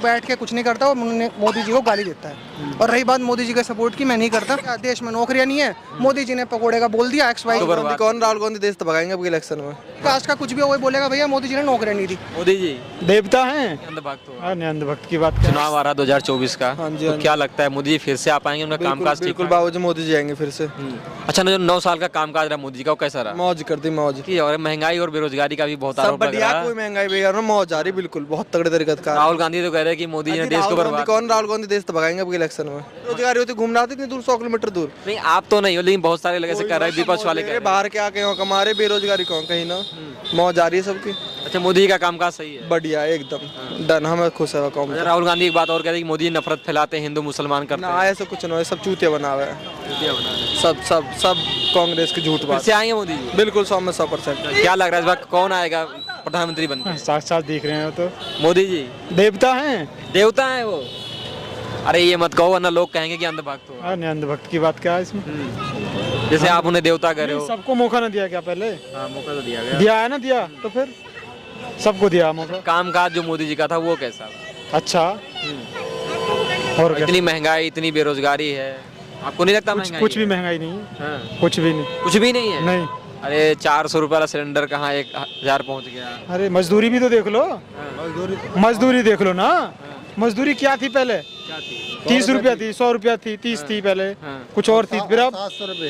बैठ के कुछ नहीं करता, वो मोदी जी को गाली देता है। और रही बात मोदी जी का सपोर्ट की, मैं नहीं करता। देश में नौकरियां नहीं है, मोदी जी ने पकोड़े का बोल दिया XY। कौन राहुल गांधी देश तो भगाएंगे अब इलेक्शन में। कास्ट का कुछ भी हो वही बोलेगा भैया मोदी जी ने नौकरियां नहीं दी। मोदी जी देवता हैं। अंधभक्त हो। अंधभक्त की बात। चुनाव आ रहा 2024 का, हाँ जी, तो हाँ जी। क्या लगता है मोदी जी फिर से आ पाएंगे? उनका कामकाज ठीक बिल्कुल है? बाबूजी मोदी जी आएंगे फिर से। अच्छा, जो 9 साल का कामकाज रहा मोदी जी का, वो कैसा रहा? मौज कर दी मौज। कि और महंगाई और बेरोजगारी का भी बहुत सब आरोप लग बढ़िया, रहा कोई है। महंगाई बेकार मौज आ रही बिल्कुल, बहुत तगड़े तरीके का। राहुल गांधी तो कह रहे हैं कि मोदी जी ने देश को बर्बाद। कौन राहुल गांधी देश तो भगाएंगे अब इलेक्शन में। रोजगारी होती घूमना आती इतनी दूर, 100 किलोमीटर दूर। नहीं, आप तो नहीं हो, लेकिन बहुत सारे लोग ऐसे कर रहे हैं, विपक्ष वाले कह रहे हैं। बाहर के आके कमा रहे, बेरोजगारी कौन कहीं ना, मौज आ रही है सबकी। अच्छा, मोदी जी का कामकाज सही है? बढ़िया एकदम डन, हमें खुश है कौम। अच्छा, राहुल गांधी एक बात और कह रहे हैं कि मोदी जी नफरत फैलाते हैं, हिंदू मुसलमान करते ना हैं। ऐसा कुछ ना, सब चूतिया बना हुआ है, क्या बना रहे हैं? सब सब सब कांग्रेस की झूठ फिर बात। से आएंगे मोदी जी? बिल्कुल 100 में 100%। क्या लग रहा है इस बार कौन आएगा प्रधानमंत्री बनकर? साक्षात देख रहे हैं तो मोदी जी देवता हैं। देवता है वो? अरे ये मत कहो, वरना लोग कहेंगे कि अंधभक्त हो। अंधभक्त की बात क्या है इसमें? जैसे आप उन्हें देवता कह रहे हो। सबको मौका ना दिया क्या पहले? हाँ, मौका तो दिया गया। दिया है ना, दिया तो फिर सबको दिया मौका। कामकाज जो मोदी जी का था वो कैसा था? अच्छा, और क्या? इतनी महंगाई, इतनी बेरोजगारी है, आपको नहीं लगता महंगाई कुछ भी है? महंगाई नहीं है, हाँ। कुछ भी नहीं। कुछ भी नहीं है? नहीं, अरे 400 रुपये वाला सिलेंडर कहाँ 1000 पहुंच गया। अरे मजदूरी भी तो देख लो। मजदूरी देख लो ना। मजदूरी क्या थी पहले? क्या थी? 30 रुपया थी, 100 रुपया थी, 30 थी पहले, हाँ। कुछ और थी, फिर अब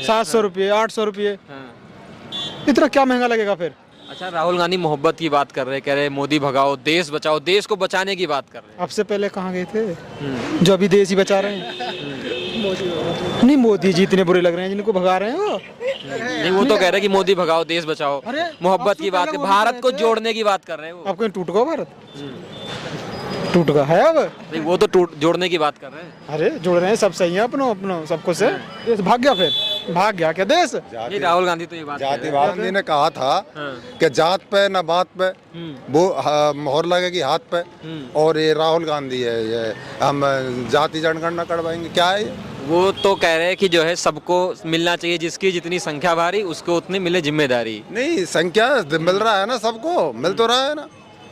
700 रुपये, 800 रुपये। हाँ। इतना क्या महंगा लगेगा फिर? अच्छा, राहुल गांधी मोहब्बत की बात कर रहे हैं, कह रहे हैं मोदी भगाओ, देश बचाओ, देश को बचाने की बात कर रहे अब से पहले कहाँ गए थे जो अभी देश ही बचा रहे हैं? नहीं, मोदी जी इतने बुरे लग रहे हैं जिनको भगा रहे हैं वो। हैं। नहीं, वो तो कह रहे हैं कि मोदी भगाओ, देश बचाओ, अरे, मोहब्बत की आपसे बात, पहले वो भी भारत कह को रहे थे। जोड़ने की बात कर रहे हैं वो। अब कहीं टूट गया भारत? टूट गया है अब? नहीं, वो तो जोड़ने की बात कर रहे हैं। अरे जुड़ रहे हैं, सब सही है अपनो अपनो सबको से। देश भाग गया, फिर भाग गया क्या देश? नहीं, राहुल गांधी तो ये बात कह रहे हैं। गांधी ने कहा था कि जात पे न बात पे वो मोहर लगेगी हाथ पे, और ये राहुल गांधी है, ये हम जाति जनगणना करवाएंगे, क्या है ये? वो तो कह रहे हैं कि जो है सबको मिलना चाहिए, जिसकी जितनी संख्या भारी उसको उतनी मिले जिम्मेदारी। नहीं, संख्या मिल रहा है ना, सबको मिल तो रहा है ना।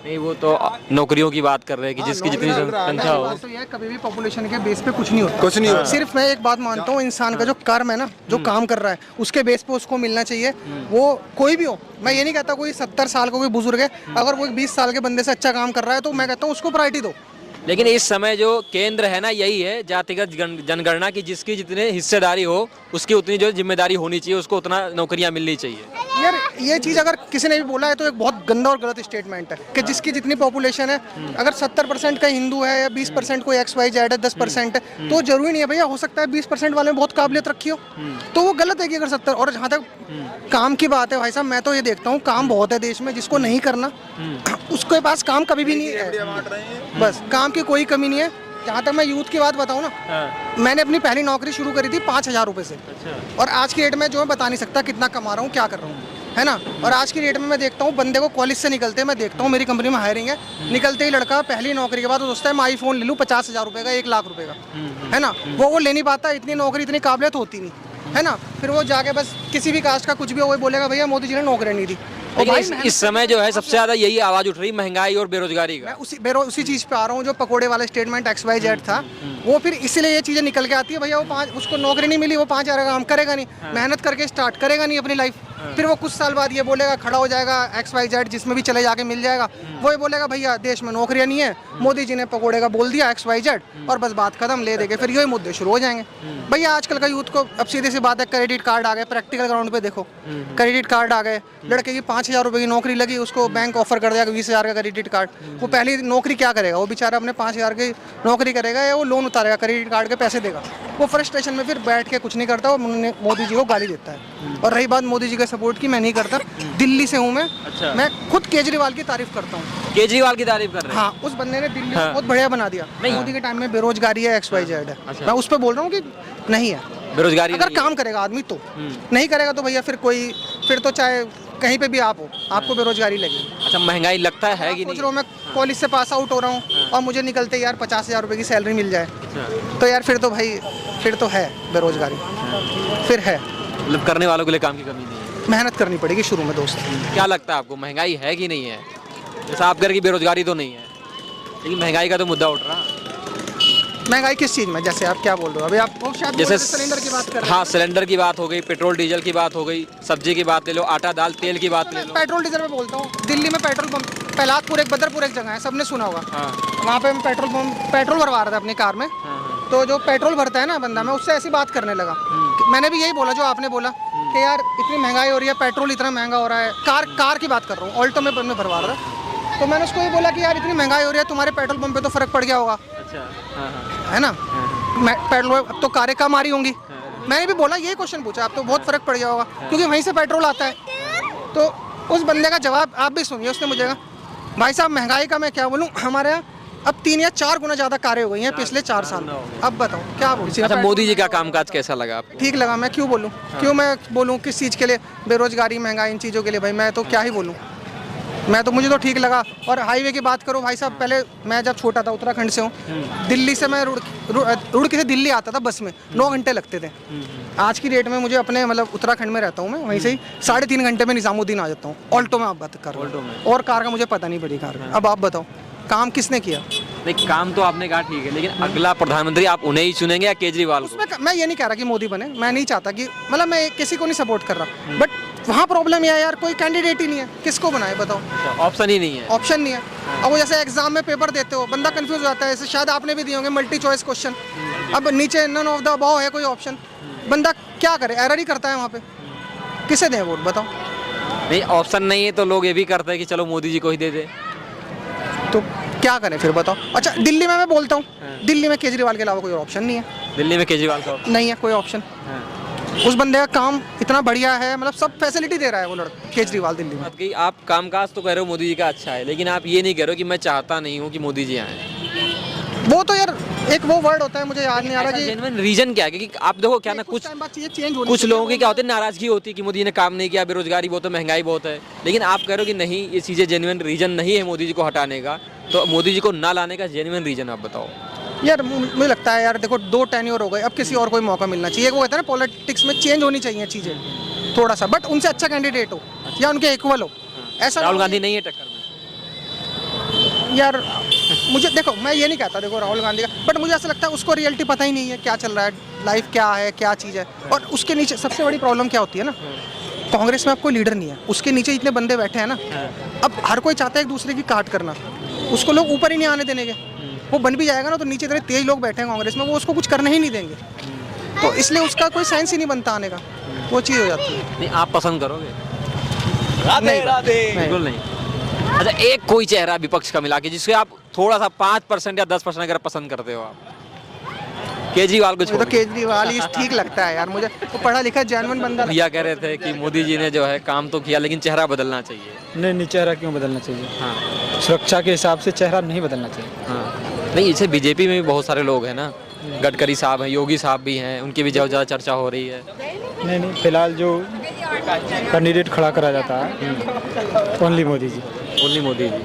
नहीं, वो तो नौकरियों की बात कर रहे हैं कि जिसकी जितनी संख्या हो। बात तो ये है, कभी भी पॉपुलेशन के बेस पे कुछ नहीं होता। कुछ नहीं होता। सिर्फ मैं एक बात मानता हूँ, इंसान का जो कर्म है ना, जो काम कर रहा है उसके बेस पे उसको मिलना चाहिए। वो कोई भी हो, मैं ये नहीं कहता कोई 70 साल का कोई बुजुर्ग है, अगर वो 20 साल के बंदे से अच्छा काम कर रहा है तो मैं कहता हूँ उसको प्रायोरिटी दो। लेकिन इस समय जो केंद्र है ना, यही है जातिगत जनगणना की, जिसकी जितने हिस्सेदारी हो उसकी उतनी जो जिम्मेदारी होनी चाहिए, उसको उतना नौकरियां मिलनी चाहिए। यार ये चीज़ अगर किसी ने भी बोला है तो एक बहुत गंदा और गलत स्टेटमेंट है कि जिसकी जितनी पॉपुलेशन है, अगर 70% का हिंदू है या 20% कोई XYZ है, 10% है, तो जरूरी नहीं है भैया, हो सकता है 20% वाले में बहुत काबिलियत रखी हो, तो वो गलत है कि अगर 70। और जहाँ तक काम की बात है भाई साहब, मैं तो ये देखता हूँ काम बहुत है देश में, जिसको नहीं करना उसके पास काम कभी भी नहीं है, बस काम की कोई कमी नहीं है। जहाँ तक मैं यूथ की बात बताऊँ ना, मैंने अपनी पहली नौकरी शुरू करी थी 5000 रुपये से, और आज की डेट में जो मैं बता नहीं सकता कितना कमा रहा हूँ, क्या कर रहा हूँ, है ना। और आज की डेट में मैं देखता हूँ बंदे को कॉलेज से निकलते, मैं देखता हूँ मेरी कंपनी में हायरिंग है, निकलते ही लड़का पहली नौकरी के बाद वो सोचता है मैं आईफोन ले लूँ 50,000 रुपये का, 1 लाख रुपये का, है ना। वो ले नहीं पाता, इतनी नौकरी इतनी काबिलियत होती नहीं, है ना। फिर वो जाके बस किसी भी कास्ट का कुछ भी हो, वो बोलेगा भैया मोदी जी ने नौकरी नहीं दी। लेकिन इस समय जो है सबसे ज्यादा यही आवाज उठ रही महंगाई और बेरोजगारी मैं का। उसी चीज़ पे आ रहा हूँ, जो पकोड़े वाले स्टेटमेंट XYZ था, वो फिर इसीलिए ये चीज़ें निकल के आती है भैया, वो उसको नौकरी नहीं मिली, वो 5000 का काम करेगा नहीं, मेहनत करके स्टार्ट करेगा नहीं अपनी लाइफ, फिर वो कुछ साल बाद ये बोलेगा, खड़ा हो जाएगा XYZ जिसमें भी चले जाके मिल जाएगा, वो ये बोलेगा भैया देश में नौकरियां नहीं है, मोदी जी ने पकोड़े का बोल दिया XYZ, और बस बात खत्म, ले देंगे, फिर यही मुद्दे शुरू हो जाएंगे। भैया आजकल का यूथ को अब सीधी सी बात है, क्रेडिट कार्ड आ गए, प्रैक्टिकल ग्राउंड पे देखो, क्रेडिट कार्ड आ गए, लड़के की 5000 रुपये की नौकरी लगी, उसको बैंक ऑफर कर दिया 20,000 का क्रेडिट कार्ड, वो पहली नौकरी क्या करेगा, वो बेचारा अपने 5000 की नौकरी करेगा या वो लोन उतारेगा, क्रेडिट कार्ड के पैसे देगा, वो फ्रस्ट्रेशन में फिर बैठ के कुछ नहीं करता, वो मोदी जी को गाली देता है। और रही बात मोदी जी के सपोर्ट की, मैं नहीं करता, दिल्ली से हूँ मैं। अच्छा। मैं खुद केजरीवाल की तारीफ करता हूँ। केजरीवाल की तारीफ कर रहे हैं? हाँ, उस बंदे ने दिल्ली को बहुत बढ़िया बना दिया। मोदी के टाइम में बेरोजगारी है, XYZ है, मैं उस पर बोल रहा हूँ कि नहीं है बेरोजगारी। अगर काम करेगा आदमी तो, नहीं करेगा तो भैया फिर तो चाहे कहीं पे भी आप हो, आपको बेरोजगारी लगेगी। अच्छा, महंगाई लगता है कि सोच नहीं? रहा हूँ मैं कॉलेज से पास आउट हो रहा हूँ और मुझे निकलते यार 50,000 रुपये की सैलरी मिल जाए, तो यार फिर तो भाई फिर तो है बेरोजगारी, फिर है। मतलब करने वालों के लिए काम की कमी नहीं है, मेहनत करनी पड़ेगी शुरू में दोस्त। क्या लगता है आपको महंगाई है कि नहीं है? जैसा आप घर की बेरोजगारी तो नहीं है? लेकिन महंगाई का तो मुद्दा उठ रहा। महंगाई किस चीज़ में, जैसे आप क्या बोल रहे हो अभी, आप वो शायद जैसे सिलेंडर की बात कर रहे हाँ, सिलेंडर की बात हो गई, पेट्रोल डीजल की बात हो गई, सब्जी की बात ले लो, आटा दाल तेल की बात ले हैं। लो। पेट्रोल डीजल में बोलता हूँ, दिल्ली में पेट्रोल पंप पहलादपुर एक बदरपुर एक जगह है, सबने सुना होगा। हाँ वहाँ पे मैं पेट्रोल भरवा रहा था अपनी कार में, हाँ तो जो पेट्रोल भरता है ना बंदा, मैं उससे ऐसी बात करने लगा। मैंने भी यही बोला जो आपने बोला कि यार इतनी महंगाई हो रही है, पेट्रोल इतना महंगा हो रहा है। कार की बात कर रहा हूँ, ऑल्टो में भरवा रहा था, तो मैंने उसको ये बोला कि यार इतनी महंगाई हो रही है, तुम्हारे पेट्रोल पंप पे तो फर्क पड़ गया होगा, अच्छा हाँ हाँ है ना। मैं पेट्रोल अब तो कारें कम आ रही होंगी, मैंने भी बोला यही क्वेश्चन पूछा, अब तो बहुत फर्क पड़ गया होगा क्योंकि वहीं से पेट्रोल आता है। तो उस बंदे का जवाब आप भी सुनिए, उसने मुझे कहा भाई साहब महंगाई का मैं क्या बोलूँ, हमारे यहाँ अब 3 या 4 गुना ज़्यादा कारें हो गई हैं पिछले 4 साल में। अब बताओ क्या बोलूँ। अच्छा, मोदी जी का कामकाज कैसा लगा आपको? ठीक लगा, मैं क्यों बोलूँ, क्यों मैं बोलूँ किस चीज़ के लिए, बेरोजगारी महंगाई इन चीज़ों के लिए, भाई मैं तो क्या ही बोलूँ, मैं तो मुझे तो ठीक लगा। और हाईवे की बात करो भाई साहब, पहले मैं जब छोटा था उत्तराखंड से हूँ, दिल्ली से मैं रुड़की से दिल्ली आता था बस में 9 घंटे लगते थे। आज की डेट में मुझे अपने मतलब उत्तराखंड में रहता हूँ मैं, वहीं से ही 3.5 घंटे में निजामुद्दीन आ जाता हूँ। ऑल्टो में आप बात कर रहे हो, और कार का मुझे पता नहीं पड़ी कार का। अब आप बताओ काम किसने किया? नहीं, काम तो आपने कहा ठीक है, लेकिन अगला प्रधानमंत्री आप उन्हें ही चुनेंगे या केजरीवाल को? उसमें मैं ये नहीं कह रहा कि मोदी बने, मैं नहीं चाहता कि मतलब मैं किसी को नहीं सपोर्ट कर रहा, बट वहाँ प्रॉब्लम यह है यार कोई कैंडिडेट ही नहीं है, किसको बनाए बताओ, ऑप्शन ही नहीं है। ऑप्शन नहीं है। अब वो जैसे एग्जाम में पेपर देते हो, बंदा कंफ्यूज हो जाता है, जैसे शायद आपने भी दिए होंगे मल्टी चॉइस क्वेश्चन, अब नीचे नन ऑफ द अबव है कोई ऑप्शन, बंदा क्या करे, एरर ही करता है वहाँ पे, किसे दें वोट बताओ। नहीं, ऑप्शन नहीं है तो लोग ये भी करते हैं कि चलो मोदी जी को ही दे दे। तो क्या करें फिर बताओ। अच्छा दिल्ली में मैं बोलता हूँ, दिल्ली में केजरीवाल के अलावा कोई ऑप्शन नहीं है। दिल्ली में केजरीवाल का नहीं है कोई ऑप्शन। उस बंदे का काम इतना बढ़िया है, मतलब सब फैसिलिटी दे रहा है वो लड़का केजरीवाल दिल्ली में। बात की आप कामकाज तो कह रहे हो मोदी जी का अच्छा है, लेकिन आप ये नहीं कह रहे हो कि मैं चाहता नहीं हूँ कि मोदी जी आए। वो तो यार एक वो वर्ड होता है, मुझे याद नहीं आ रहा कि जेन्युइन रीजन क्या है, क्योंकि आप देखो क्या ना, कुछ टाइम बाद चीजें चेंज होनी कुछ चाहिए। लोगों की क्या होती है, नाराजगी होती है कि मोदी जी ने काम नहीं किया, बेरोजगारी बहुत है, महंगाई बहुत है, लेकिन आप कह रहे हो कि नहीं ये चीज़ें जेन्युइन रीजन नहीं है मोदी जी को हटाने का, तो मोदी जी को ना लाने का जेन्युइन रीजन आप बताओ। यार मुझे लगता है यार देखो 2 टेन्योर हो गए, अब किसी और को मौका मिलना चाहिए। वो कहते हैं ना पॉलिटिक्स में चेंज होनी चाहिए चीज़ें थोड़ा सा, बट उनसे अच्छा कैंडिडेट हो या उनके इक्वल हो। ऐसा राहुल गांधी नहीं है टक्कर में? यार मुझे देखो, मैं ये नहीं कहता देखो राहुल गांधी का, बट मुझे ऐसा लगता है उसको रियलिटी पता ही नहीं है क्या चल रहा है, लाइफ क्या है, क्या चीज़ है। और उसके नीचे सबसे बड़ी प्रॉब्लम क्या होती है ना, कांग्रेस में अब कोई लीडर नहीं है, उसके नीचे इतने बंदे बैठे हैं ना, अब हर कोई चाहता है एक दूसरे की काट करना, उसको लोग ऊपर ही नहीं आने देंगे। वो बन भी जाएगा ना तो नीचे इतने तेज लोग बैठे हैं कांग्रेस में, वो उसको कुछ करने ही नहीं देंगे, तो इसलिए उसका कोई सेंस ही नहीं बनता आने का, वो चीज़ हो जाती है। नहीं, आप पसंद करोगे? नहीं। बिल्कुल नहीं। अच्छा, एक कोई चेहरा विपक्ष का मिला के जिसके आप थोड़ा सा 5% या 10% अगर पसंद करते हो आप, केजरीवाल को मुझे तो छोड़ के। केजरीवाल ही ठीक लगता है यार, मुझे वो पढ़ा लिखा जेन्युइन बंदा। भैया कह रहे थे कि मोदी जी ने जो है काम तो किया, लेकिन चेहरा बदलना चाहिए। नहीं, चेहरा क्यों बदलना चाहिए? हाँ सुरक्षा के हिसाब से चेहरा नहीं बदलना चाहिए। हाँ। नहीं, इसे बीजेपी में भी बहुत सारे लोग हैं ना, गडकरी साहब हैं, योगी साहब भी हैं, उनकी भी ज़्यादा चर्चा हो रही है। नहीं, फिलहाल जो कैंडिडेट खड़ा करा जाता है ओनली मोदी जी। ओनली मोदी जी।